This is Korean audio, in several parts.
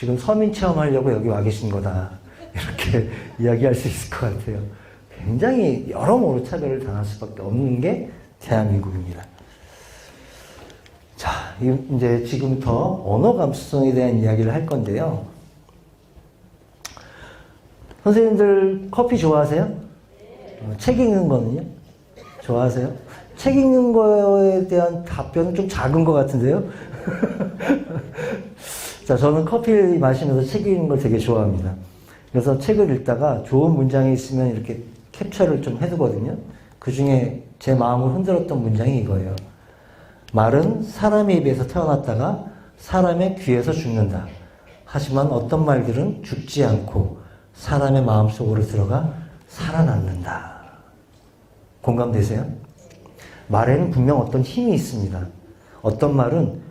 지금 서민 체험하려고 여기 와 계신 거다. 이렇게 이야기할 수 있을 것 같아요. 굉장히 여러모로 차별을 당할 수밖에 없는 게 대한민국입니다. 자, 이제 지금부터 언어 감수성에 대한 이야기를 할 건데요. 선생님들 커피 좋아하세요? 책 읽는 거는요? 좋아하세요? 책 읽는 거에 대한 답변은 좀 작은 것 같은데요? 자, 저는 커피 마시면서 책 읽는 걸 되게 좋아합니다. 그래서 책을 읽다가 좋은 문장이 있으면 이렇게 캡처를 좀 해두거든요. 그 중에 제 마음을 흔들었던 문장이 이거예요. 말은 사람의 입에서 태어났다가 사람의 귀에서 죽는다. 하지만 어떤 말들은 죽지 않고 사람의 마음속으로 들어가 살아남는다. 공감되세요? 말에는 분명 어떤 힘이 있습니다. 어떤 말은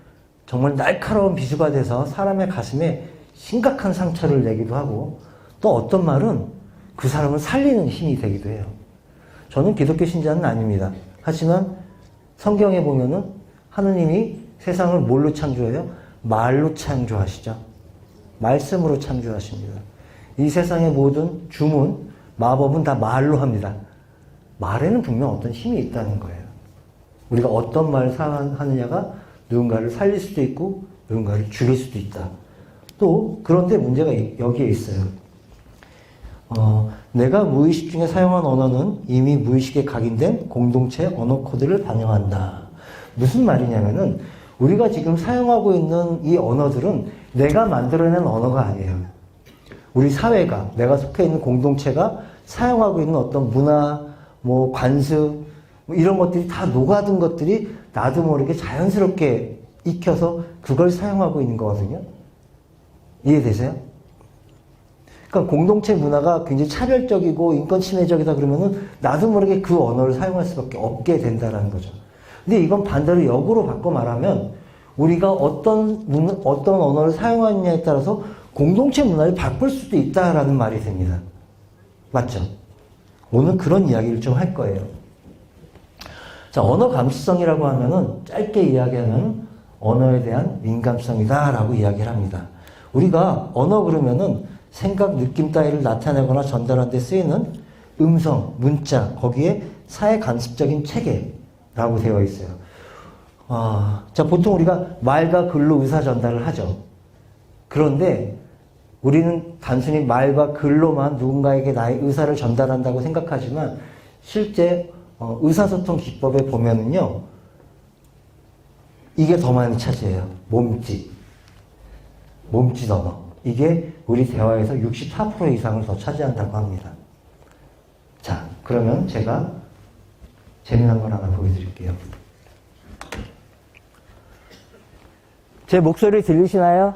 정말 날카로운 비수가 돼서 사람의 가슴에 심각한 상처를 내기도 하고 또 어떤 말은 그 사람을 살리는 힘이 되기도 해요. 저는 기독교 신자는 아닙니다. 하지만 성경에 보면은 하느님이 세상을 뭘로 창조해요? 말로 창조하시죠. 말씀으로 창조하십니다. 이 세상의 모든 주문, 마법은 다 말로 합니다. 말에는 분명 어떤 힘이 있다는 거예요. 우리가 어떤 말을 하느냐가 누군가를 살릴 수도 있고 누군가를 죽일 수도 있다. 또 그런데 문제가 여기에 있어요. 내가 무의식 중에 사용한 언어는 이미 무의식에 각인된 공동체 언어 코드를 반영한다. 무슨 말이냐면은 우리가 지금 사용하고 있는 이 언어들은 내가 만들어낸 언어가 아니에요. 우리 사회가, 내가 속해 있는 공동체가 사용하고 있는 어떤 문화, 관습, 이런 것들이 다 녹아든 것들이 나도 모르게 자연스럽게 익혀서 그걸 사용하고 있는 거거든요. 이해되세요? 그러니까 공동체 문화가 굉장히 차별적이고 인권 침해적이다 그러면은 나도 모르게 그 언어를 사용할 수밖에 없게 된다는 거죠. 근데 이건 반대로 역으로 바꿔 말하면 우리가 어떤 언어를 사용하느냐에 따라서 공동체 문화를 바꿀 수도 있다라는 말이 됩니다. 맞죠? 오늘 그런 이야기를 좀 할 거예요. 자, 언어 감수성이라고 하면은 짧게 이야기하면 언어에 대한 민감성이다라고 이야기를 합니다. 우리가 언어 그러면은 생각, 느낌 따위를 나타내거나 전달하는 데 쓰이는 음성, 문자, 거기에 사회 간섭적인 체계라고 되어 있어요. 자, 보통 우리가 말과 글로 의사 전달을 하죠. 그런데 우리는 단순히 말과 글로만 누군가에게 나의 의사를 전달한다고 생각하지만 실제 의사소통 기법에 보면은요, 이게 더 많이 차지해요. 몸짓 언어. 이게 우리 대화에서 64% 이상을 더 차지한다고 합니다. 자, 그러면 제가 재미난 걸 하나 보여드릴게요. 제 목소리 들리시나요?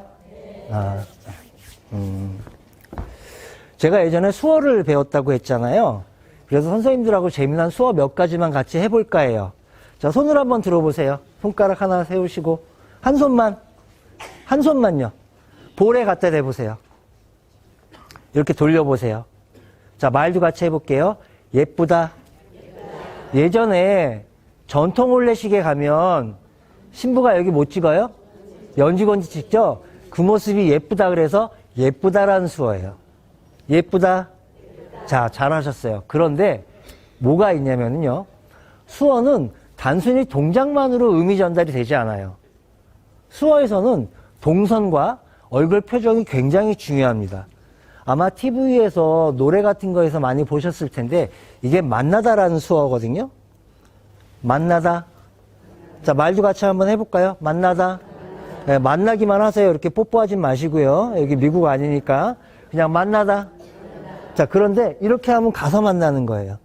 제가 예전에 수어를 배웠다고 했잖아요. 그래서 선생님들하고 재미난 수어 몇 가지만 같이 해볼까 해요. 자, 손을 한번 들어보세요. 손가락 하나 세우시고 한 손만요. 볼에 갖다 대보세요. 이렇게 돌려보세요. 자, 말도 같이 해볼게요. 예쁘다. 예전에 전통 혼례식에 가면 신부가 여기 못 찍어요? 연지건지 찍죠? 그 모습이 예쁘다 그래서 예쁘다라는 수어예요. 예쁘다. 자, 잘하셨어요. 그런데 뭐가 있냐면요. 수어는 단순히 동작만으로 의미 전달이 되지 않아요. 수어에서는 동선과 얼굴 표정이 굉장히 중요합니다. 아마 TV에서 노래 같은 거에서 많이 보셨을 텐데 이게 만나다라는 수어거든요. 만나다. 자, 말도 같이 한번 해볼까요? 만나다. 네, 만나기만 하세요. 이렇게 뽀뽀하지 마시고요. 여기 미국 아니니까 그냥 만나다. 자, 그런데 이렇게 하면 가서 만나는 거예요.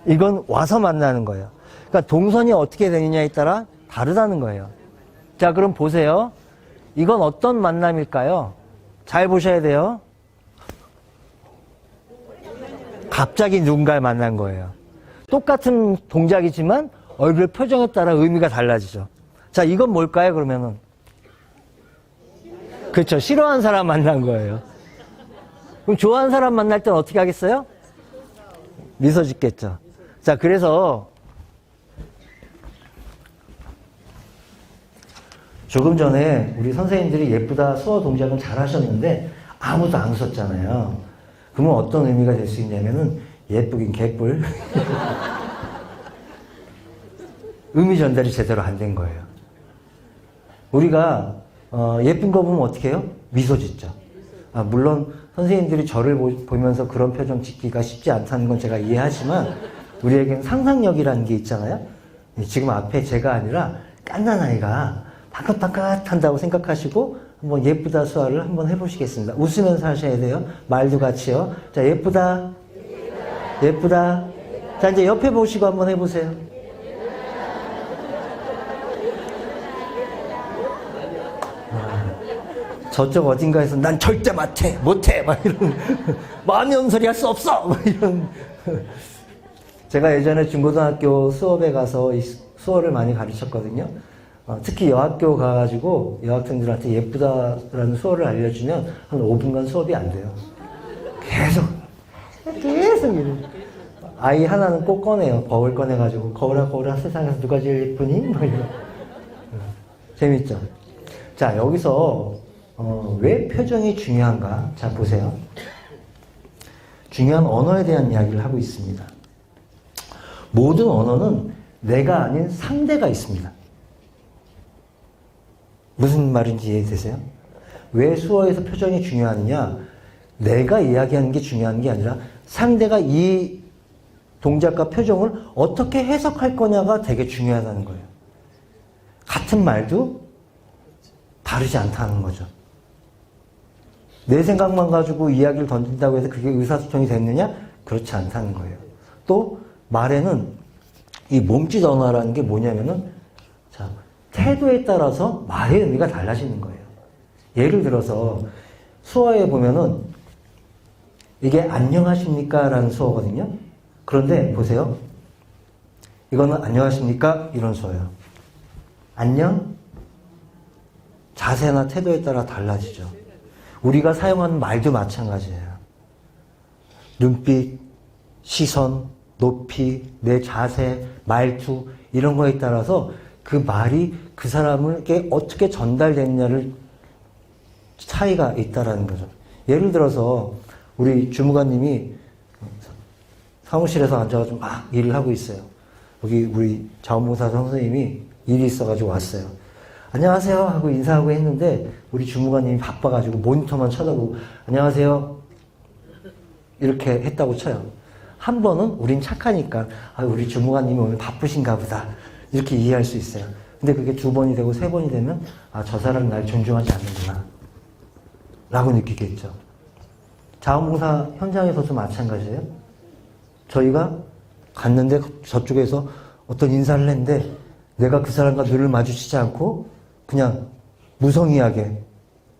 이건 와서 만나는 거예요. 그러니까 동선이 어떻게 되느냐에 따라 다르다는 거예요. 자, 그럼 보세요. 이건 어떤 만남일까요? 잘 보셔야 돼요. 갑자기 누군가를 만난 거예요. 똑같은 동작이지만 얼굴 표정에 따라 의미가 달라지죠. 자, 이건 뭘까요, 그러면은? 그렇죠. 싫어하는 사람 만난 거예요. 그럼 좋아하는 사람 만날 땐 어떻게 하겠어요? 미소 짓겠죠. 자, 그래서 조금 전에 우리 선생님들이 예쁘다 수어 동작은 잘 하셨는데 아무도 안 웃었잖아요. 그러면 어떤 의미가 될 수 있냐면은 예쁘긴 개뿔. 의미 전달이 제대로 안 된 거예요. 우리가 예쁜 거 보면 어떻게 해요? 미소 짓죠. 물론 선생님들이 저를 보면서 그런 표정 짓기가 쉽지 않다는 건 제가 이해하지만 우리에겐 상상력이라는 게 있잖아요. 지금 앞에 제가 아니라 깐난 아이가 반긋반긋한다고 생각하시고 한번 예쁘다 수화를 한번 해보시겠습니다. 웃으면서 하셔야 돼요. 말도 같이요. 자, 예쁘다. 예쁘다. 자, 이제 옆에 보시고 한번 해보세요. 저쪽 어딘가에서 난 절대 못해 막 이런 마음이 없는 소리 할 수 없어 막 이런. 제가 예전에 중고등학교 수업에 가서 이 수어를 많이 가르쳤거든요. 특히 여학교 가가지고 여학생들한테 예쁘다라는 수어를 알려주면 한 5분간 수업이 안 돼요. 계속 이래. 아이 하나는 꼭 꺼내요. 거울 꺼내가지고 거울아 세상에서 누가 제일 예쁘니? 뭐 이런. 재밌죠? 자, 여기서 왜 표정이 중요한가? 자, 보세요. 중요한 언어에 대한 이야기를 하고 있습니다. 모든 언어는 내가 아닌 상대가 있습니다. 무슨 말인지 이해되세요? 왜 수어에서 표정이 중요하느냐? 내가 이야기하는 게 중요한 게 아니라 상대가 이 동작과 표정을 어떻게 해석할 거냐가 되게 중요하다는 거예요. 같은 말도 다르지 않다는 거죠. 내 생각만 가지고 이야기를 던진다고 해서 그게 의사소통이 됐느냐? 그렇지 않다는 거예요. 또 말에는 이 몸짓 언어라는 게 뭐냐면은 자, 태도에 따라서 말의 의미가 달라지는 거예요. 예를 들어서 수어에 보면은 이게 안녕하십니까? 라는 수어거든요. 그런데 보세요. 이거는 안녕하십니까? 이런 수어예요. 안녕? 자세나 태도에 따라 달라지죠. 우리가 사용하는 말도 마찬가지예요. 눈빛, 시선, 높이, 내 자세, 말투 이런 거에 따라서 그 말이 그 사람에게 어떻게 전달됐냐를 차이가 있다라는 거죠. 예를 들어서 우리 주무관님이 사무실에서 앉아가지고 막 일을 하고 있어요. 여기 우리 자원봉사 선생님이 일이 있어가지고 왔어요. 안녕하세요 하고 인사하고 했는데 우리 주무관님이 바빠가지고 모니터만 쳐다보고 안녕하세요 이렇게 했다고 쳐요. 한 번은 우린 착하니까 우리 주무관님이 오늘 바쁘신가 보다 이렇게 이해할 수 있어요. 근데 그게 2번이 되고 3번이 되면 저 사람은 날 존중하지 않는구나 라고 느끼겠죠. 자원봉사 현장에서도 마찬가지예요. 저희가 갔는데 저쪽에서 어떤 인사를 했는데 내가 그 사람과 눈을 마주치지 않고 그냥 무성의하게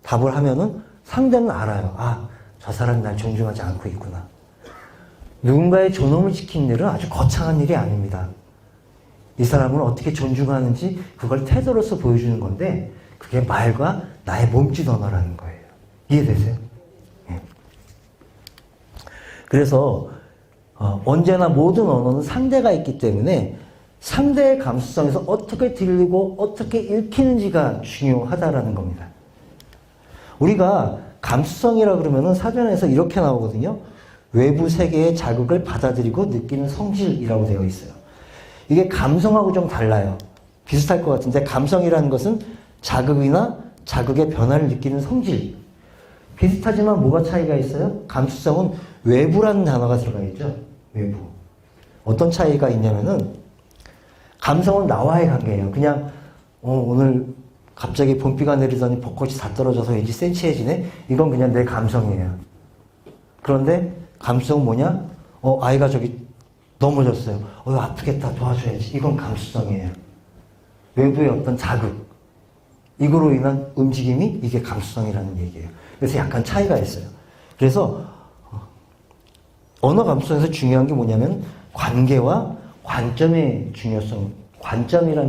답을 하면은 상대는 알아요. 저 사람이 날 존중하지 않고 있구나. 누군가의 존엄을 지키는 일은 아주 거창한 일이 아닙니다. 이 사람을 어떻게 존중하는지 그걸 태도로서 보여주는 건데 그게 말과 나의 몸짓 언어라는 거예요. 이해되세요? 네. 그래서 언제나 모든 언어는 상대가 있기 때문에 상대의 감수성에서 어떻게 들리고 어떻게 읽히는지가 중요하다라는 겁니다. 우리가 감수성이라 그러면은 사전에서 이렇게 나오거든요. 외부 세계의 자극을 받아들이고 느끼는 성질이라고 되어 있어요. 이게 감성하고 좀 달라요. 비슷할 것 같은데 감성이라는 것은 자극이나 자극의 변화를 느끼는 성질. 비슷하지만 뭐가 차이가 있어요? 감수성은 외부라는 단어가 들어가 있죠. 외부. 어떤 차이가 있냐면은 감성은 나와의 관계예요. 그냥 오늘 갑자기 봄비가 내리더니 벚꽃이 다 떨어져서 왠지 센치해지네? 이건 그냥 내 감성이에요. 그런데 감수성은 뭐냐? 아이가 저기 넘어졌어요. 아프겠다 도와줘야지. 이건 감수성이에요. 외부의 어떤 자극. 이거로 인한 움직임이 이게 감수성이라는 얘기예요. 그래서 약간 차이가 있어요. 그래서 언어 감수성에서 중요한 게 뭐냐면 관계와 관점의 중요성. 관점이라는